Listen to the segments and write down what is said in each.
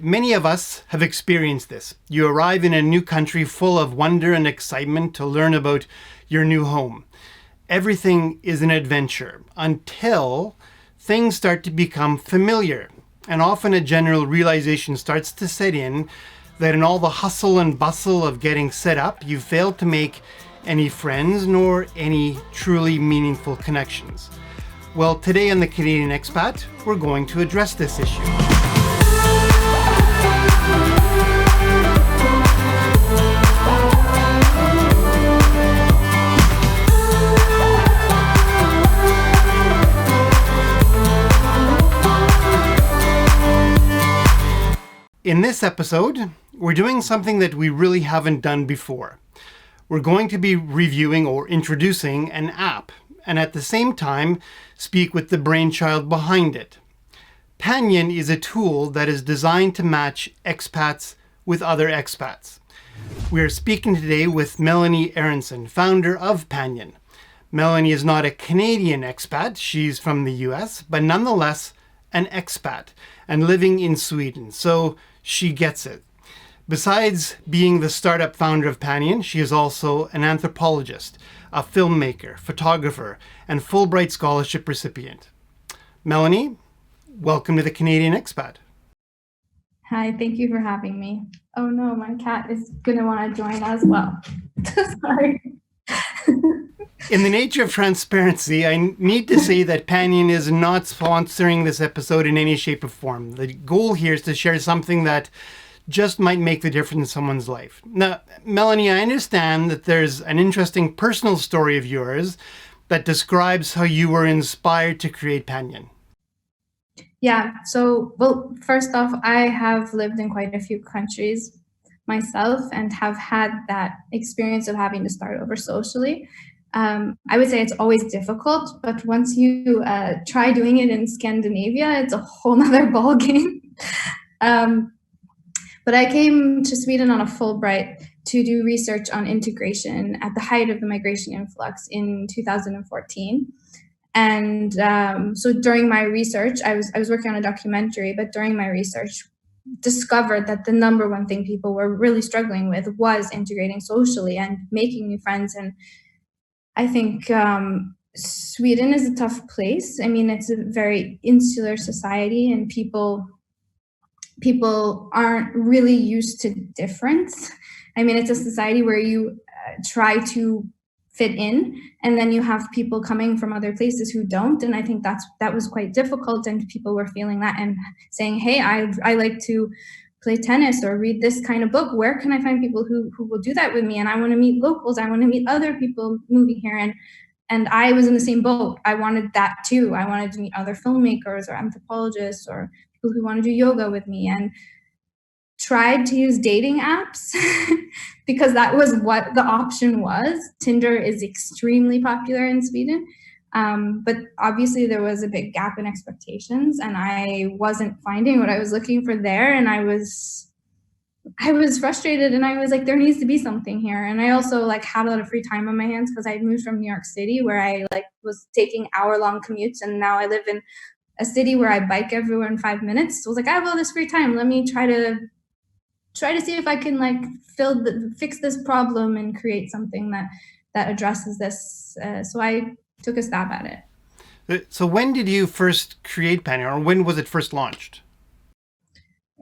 Many of us have experienced this. You arrive in a new country full of wonder and excitement to learn about your new home. Everything is an adventure until things start to become familiar, and often a general realization starts to set in that in all the hustle and bustle of getting set up, you failed to make any friends nor any truly meaningful connections. Well, today on the Canadian Expat, we're going to address this issue. In this episode, we're doing something that we really haven't done before. We're going to be reviewing or introducing an app, and at the same time, speak with the brainchild behind it. Panion is a tool that is designed to match expats with other expats. We are speaking today with Melanie Aronson, founder of Panion. Melanie is not a Canadian expat, she's from the US, but nonetheless an expat and living in Sweden, so she gets it. Besides being the startup founder of Panion, she is also an anthropologist, a filmmaker, photographer, and Fulbright Scholarship recipient. Melanie, welcome to the Canadian Expat. Hi, thank you for having me. Oh no, my cat is going to want to join as well. Sorry. In the nature of transparency, I need to say that Panion is not sponsoring this episode in any shape or form. The goal here is to share something that just might make the difference in someone's life. Now, Melanie, I understand that there's an interesting personal story of yours that describes how you were inspired to create Panion. Yeah, first off, I have lived in quite a few countries myself and have had that experience of having to start over socially. I would say it's always difficult, but once you try doing it in Scandinavia, it's a whole nother ballgame. But I came to Sweden on a Fulbright to do research on integration at the height of the migration influx in 2014. And so during my research, I was working on a documentary, but during my research, discovered that the number one thing people were really struggling with was integrating socially and making new friends. And I think Sweden is a tough place. I mean, it's a very insular society, and people aren't really used to difference. I mean, it's a society where you try to fit in, and then you have people coming from other places who don't. And I think that was quite difficult, and people were feeling that and saying, hey, I like to play tennis or read this kind of book. Where can I find people who will do that with me? And I want to meet locals. I want to meet other people moving here. And I was in the same boat. I wanted that too. I wanted to meet other filmmakers or anthropologists or people who want to do yoga with me, and tried to use dating apps because that was what the option was. Tinder is extremely popular in Sweden. But obviously there was a big gap in expectations, and I wasn't finding what I was looking for there. And I was frustrated, and I was like, there needs to be something here. And I also had a lot of free time on my hands because I had moved from New York City, where I was taking hour-long commutes, and now I live in a city where I bike everywhere in 5 minutes. So I was like, I have all this free time. Let me try to see if I can fix this problem and create something that addresses this. So I took a stab at it. So when did you first create Panion, or when was it first launched?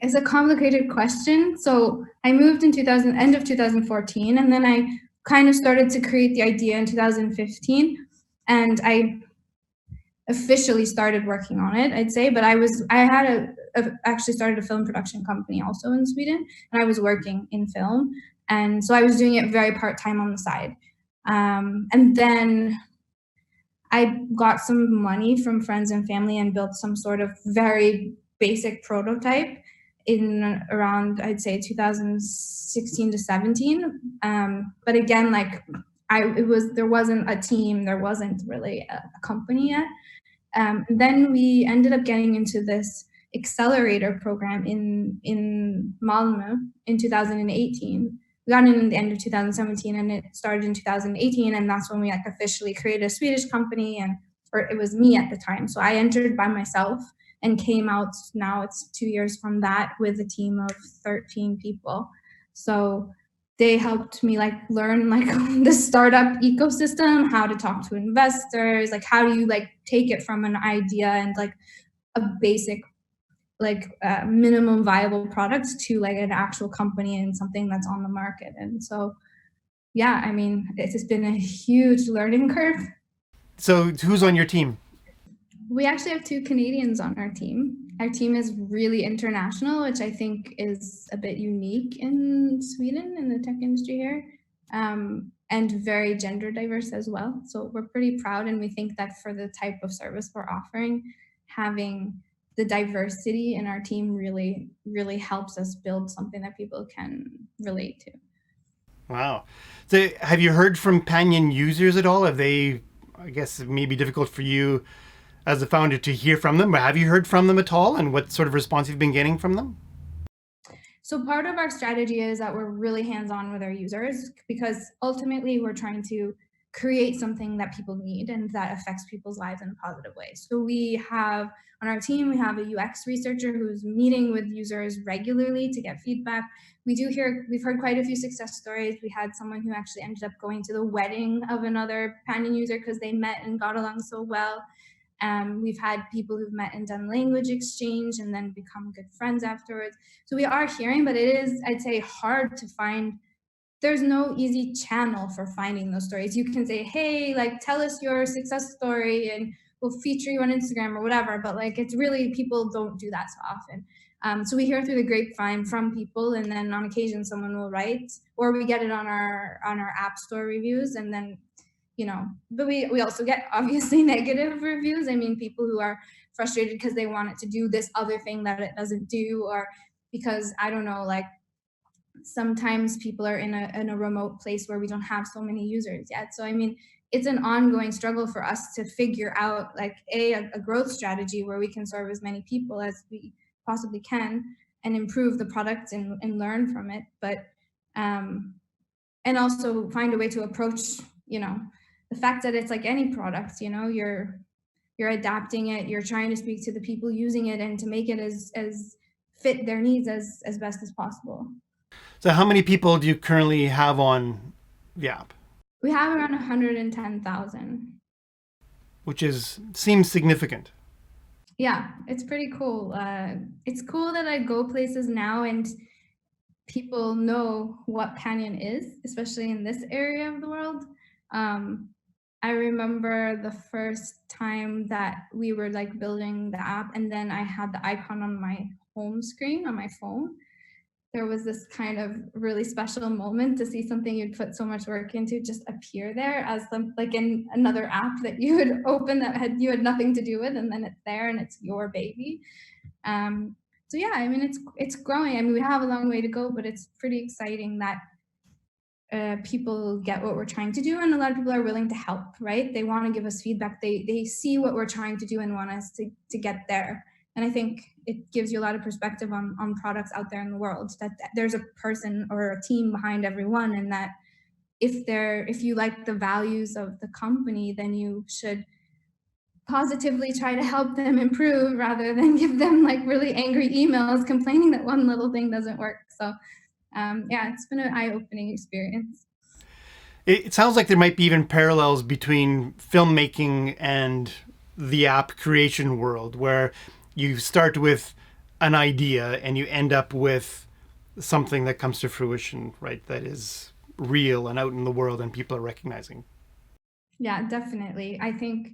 It's a complicated question. So I moved in end of 2014, and then I kind of started to create the idea in 2015, and I officially started working on it, I'd say. But I had actually started a film production company also in Sweden, and I was working in film, and so I was doing it very part-time on the side. And then I got some money from friends and family and built some sort of very basic prototype in around, I'd say, 2016 to 17. But again, there wasn't a team, there wasn't really a company yet. Then we ended up getting into this accelerator program in Malmö in 2018. We got in the end of 2017, and it started in 2018, and that's when we officially created a Swedish company, or it was me at the time. So I entered by myself and came out, now it's 2 years from that, with a team of 13 people. So they helped me like learn like the startup ecosystem, how to talk to investors, like how do you like take it from an idea and like a basic like minimum viable products to like an actual company and something that's on the market. And so yeah, I mean, it's just been a huge learning curve. So who's on your team? We actually have 2 Canadians on our team. Our team is really international, which I think is a bit unique in Sweden in the tech industry here, and very gender diverse as well. So we're pretty proud, and we think that for the type of service we're offering, having the diversity in our team really, really helps us build something that people can relate to. Wow. So have you heard from Panion users at all? Have they, I guess it may be difficult for you as a founder to hear from them, but have you heard from them at all, and what sort of response you've been getting from them? So part of our strategy is that we're really hands-on with our users, because ultimately we're trying to create something that people need and that affects people's lives in a positive way. So we have on our team, we have a UX researcher who's meeting with users regularly to get feedback. We've heard quite a few success stories. We had someone who actually ended up going to the wedding of another Panion user because they met and got along so well. We've had people who've met and done language exchange and then become good friends afterwards. So we are hearing, but it is, I'd say, hard to find. There's no easy channel for finding those stories. You can say, hey, like, tell us your success story and we'll feature you on Instagram or whatever. But like, it's really, people don't do that so often. So we hear through the grapevine from people, and then on occasion someone will write, or we get it on our app store reviews, and then but we also get obviously negative reviews. I mean, people who are frustrated because they want it to do this other thing that it doesn't do, or because, I don't know, like sometimes people are in a remote place where we don't have so many users yet. So I mean, it's an ongoing struggle for us to figure out like a growth strategy where we can serve as many people as we possibly can and improve the product and learn from it, but and also find a way to approach, the fact that it's like any product, you're adapting it, you're trying to speak to the people using it and to make it as fit their needs as best as possible. So how many people do you currently have on the app? We have around 110,000. Which seems significant. Yeah, it's pretty cool. It's cool that I go places now and people know what Panion is, especially in this area of the world. I remember the first time that we were like building the app, and then I had the icon on my home screen on my phone. There was this kind of really special moment to see something you'd put so much work into just appear there as like in another app that you would open that you had nothing to do with, and then it's there and it's your baby. So yeah, I mean, it's growing. I mean, we have a long way to go, but it's pretty exciting that people get what we're trying to do, and a lot of people are willing to help, right? They want to give us feedback. They see what we're trying to do and want us to get there. And I think it gives you a lot of perspective on products out there in the world, that there's a person or a team behind every one, and that if you like the values of the company, then you should positively try to help them improve rather than give them like really angry emails complaining that one little thing doesn't work. So yeah, it's been an eye-opening experience. It sounds like there might be even parallels between filmmaking and the app creation world, where you start with an idea and you end up with something that comes to fruition, right? That is real and out in the world and people are recognizing. Yeah, definitely. I think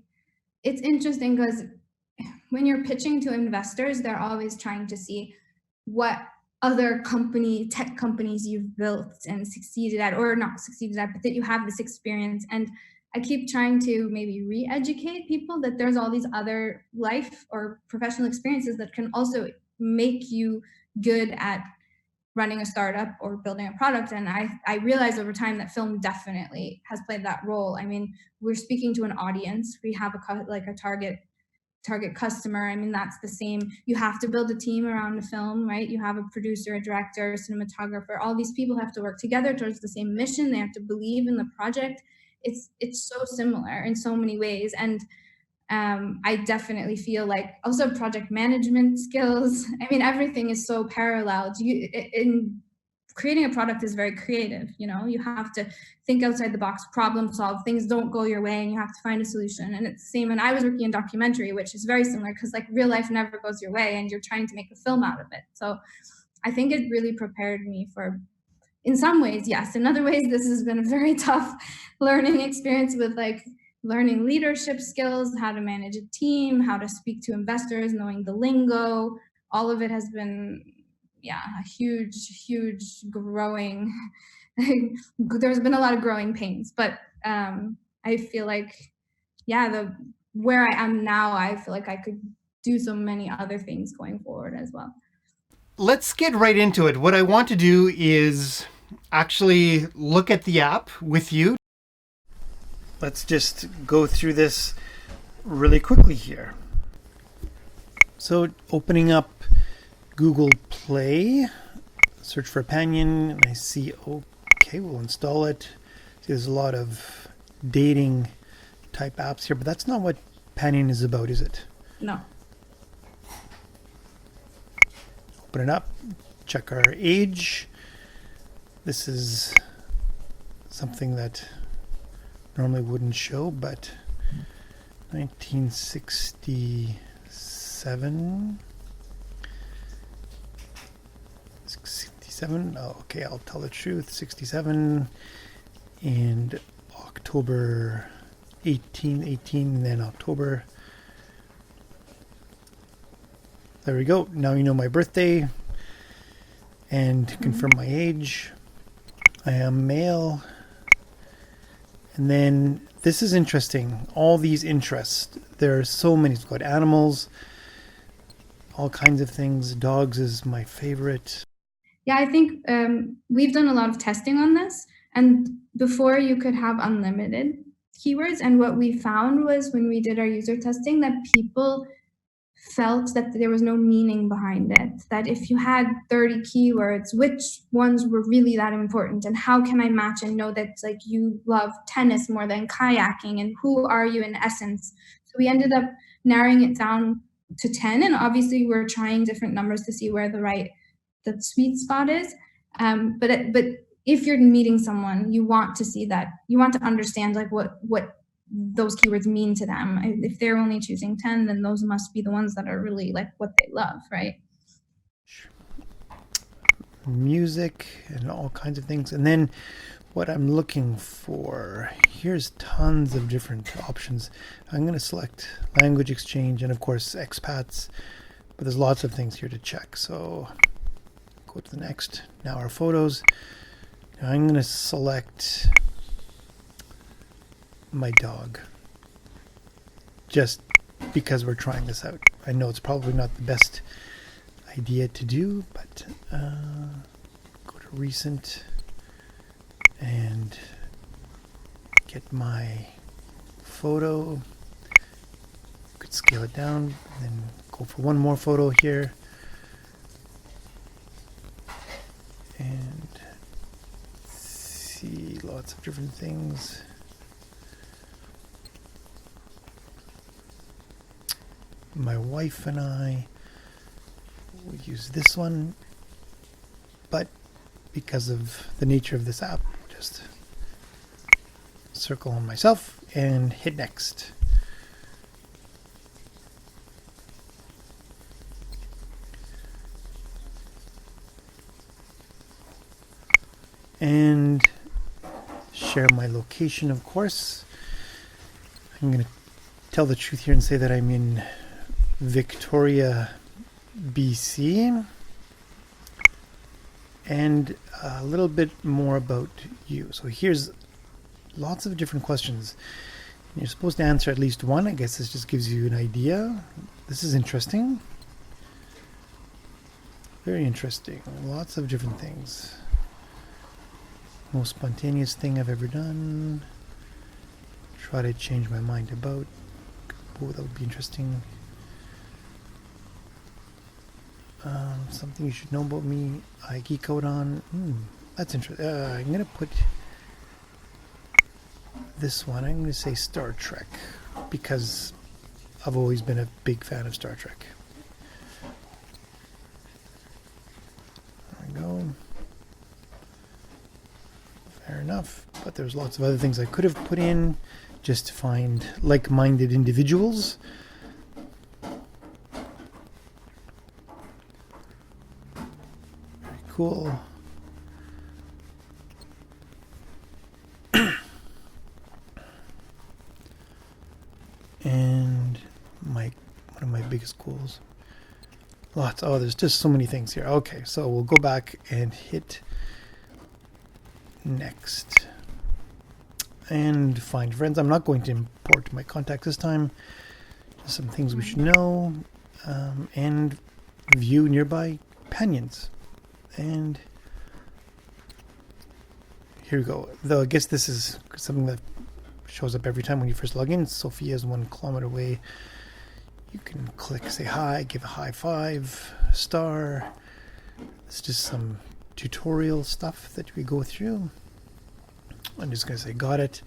it's interesting because when you're pitching to investors, they're always trying to see what other tech companies you've built and succeeded at, or not succeeded at, but that you have this experience. And I keep trying to maybe re-educate people that there's all these other life or professional experiences that can also make you good at running a startup or building a product. And I realized over time that film definitely has played that role. I mean, we're speaking to an audience. We have a target customer. I mean, that's the same. You have to build a team around a film, right? You have a producer, a director, a cinematographer. All these people have to work together towards the same mission. They have to believe in the project. It's so similar in so many ways. And I definitely feel like also project management skills. I mean, everything is so paralleled. In creating a product is very creative. You have to think outside the box, problem solve. Things don't go your way, and you have to find a solution. And it's the same when I was working in documentary, which is very similar because like real life never goes your way, and you're trying to make a film out of it. So I think it really prepared me for, in some ways, yes. In other ways, this has been a very tough learning experience with like learning leadership skills, how to manage a team, how to speak to investors, knowing the lingo. All of it has been, yeah, a huge growing. There's been a lot of growing pains, but I feel like, yeah, where I am now, I feel like I could do so many other things going forward as well. Let's get right into it. What I want to do is actually look at the app with you. Let's just go through this really quickly here. So opening up Google Play, search for Panion, and I see, okay, we'll install it. See, there's a lot of dating type apps here, but that's not what Panion is about, is it? No. Open it up, check our age. This is something that normally wouldn't show, but 1967. 67. Oh, okay, I'll tell the truth. 67 and October 18, and then October. There we go. Now you know my birthday and confirm my age. I am male. And then this is interesting. All these interests. There are so many. It's got animals, all kinds of things. Dogs is my favorite. Yeah, I think we've done a lot of testing on this. And before you could have unlimited keywords. And what we found was when we did our user testing that people felt that there was no meaning behind it, that if you had 30 keywords, which ones were really that important, and how can I match and know that like you love tennis more than kayaking, and who are you in essence? So we ended up narrowing it down to 10, and obviously we're trying different numbers to see where the sweet spot is. But if you're meeting someone, you want to see that, you want to understand like what those keywords mean to them. If they're only choosing 10, then those must be the ones that are really like what they love, right? Music and all kinds of things. And then what I'm looking for, here's tons of different options. I'm going to select language exchange and of course expats, but there's lots of things here to check. So go to the next. Now our photos. Now I'm going to select my dog, just because we're trying this out. I know it's probably not the best idea to do, but go to recent and get my photo. Could scale it down and then go for one more photo here and see lots of different things. My wife and I would use this one, but because of the nature of this app, just circle on myself and hit next. And share my location, of course. I'm going to tell the truth here and say that I'm in Victoria, BC, and a little bit more about you. So here's lots of different questions. You're supposed to answer at least one. I guess this just gives you an idea. This is interesting. Very interesting. Lots of different things. Most spontaneous thing I've ever done. Try to change my mind about. Oh, that would be interesting. Something you should know about me. I geek out on. That's interesting. I'm going to put this one. I'm going to say Star Trek because I've always been a big fan of Star Trek. There we go. Fair enough. But there's lots of other things I could have put in just to find like-minded individuals. Very cool. And one of my biggest goals. Lots. Oh, there's just so many things here. Okay, so we'll go back and hit next. And find friends. I'm not going to import my contacts this time. Just some things we should know. And view nearby Panions. And here we go. Though I guess this is something that shows up every time when you first log in. Sophia is 1 kilometer away. You can click say hi, give a high five, star. It's just some tutorial stuff that we go through. I'm just going to say got it.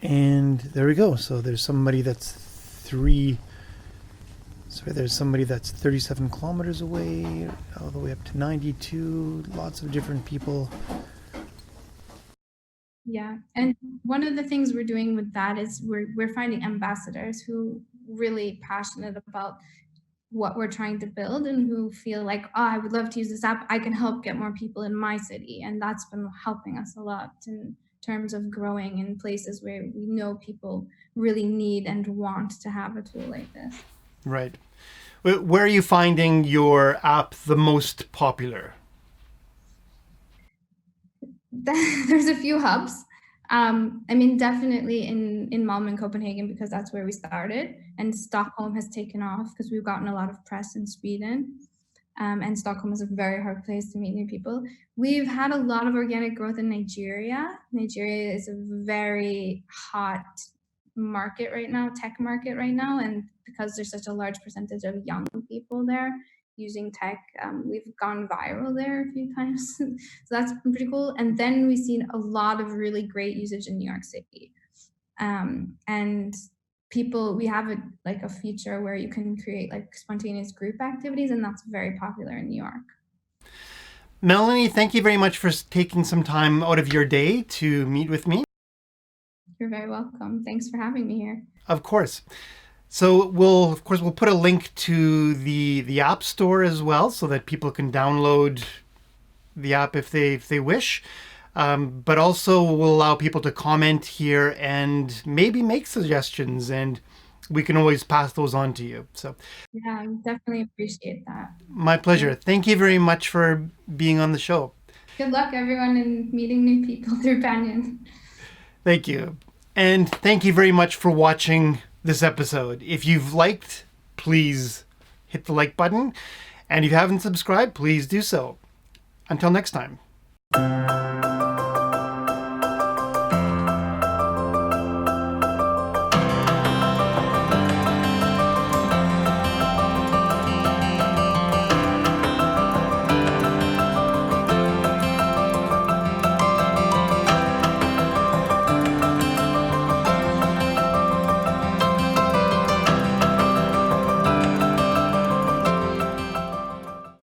And there we go. So there's somebody that's 37 kilometers away, all the way up to 92. Lots of different people. Yeah, and one of the things we're doing with that is we're finding ambassadors who really passionate about what we're trying to build and who feel like, oh, I would love to use this app. I can help get more people in my city, and that's been helping us a lot in terms of growing in places where we know people really need and want to have a tool like this. Right. Where are you finding your app the most popular? There's a few hubs. I mean, definitely in Malmö and Copenhagen, because that's where we started. And Stockholm has taken off because we've gotten a lot of press in Sweden. And Stockholm is a very hard place to meet new people. We've had a lot of organic growth in Nigeria. Nigeria is a very hot market right now, tech market right now. And because there's such a large percentage of young people there using tech, we've gone viral there a few times. So that's been pretty cool. And then we've seen a lot of really great usage in New York City. And people, we have a feature where you can create like spontaneous group activities, and that's very popular in New York. Melanie, thank you very much for taking some time out of your day to meet with me. You're very welcome. Thanks for having me here. Of course. So we'll put a link to the App Store as well, so that people can download the app if they wish. But also we'll allow people to comment here and maybe make suggestions, and we can always pass those on to you. So yeah, I definitely appreciate that. My pleasure. Yeah. Thank you very much for being on the show. Good luck, everyone, in meeting new people through Panion. Thank you. And thank you very much for watching this episode. If you've liked, please hit the like button. And if you haven't subscribed, please do so. Until next time.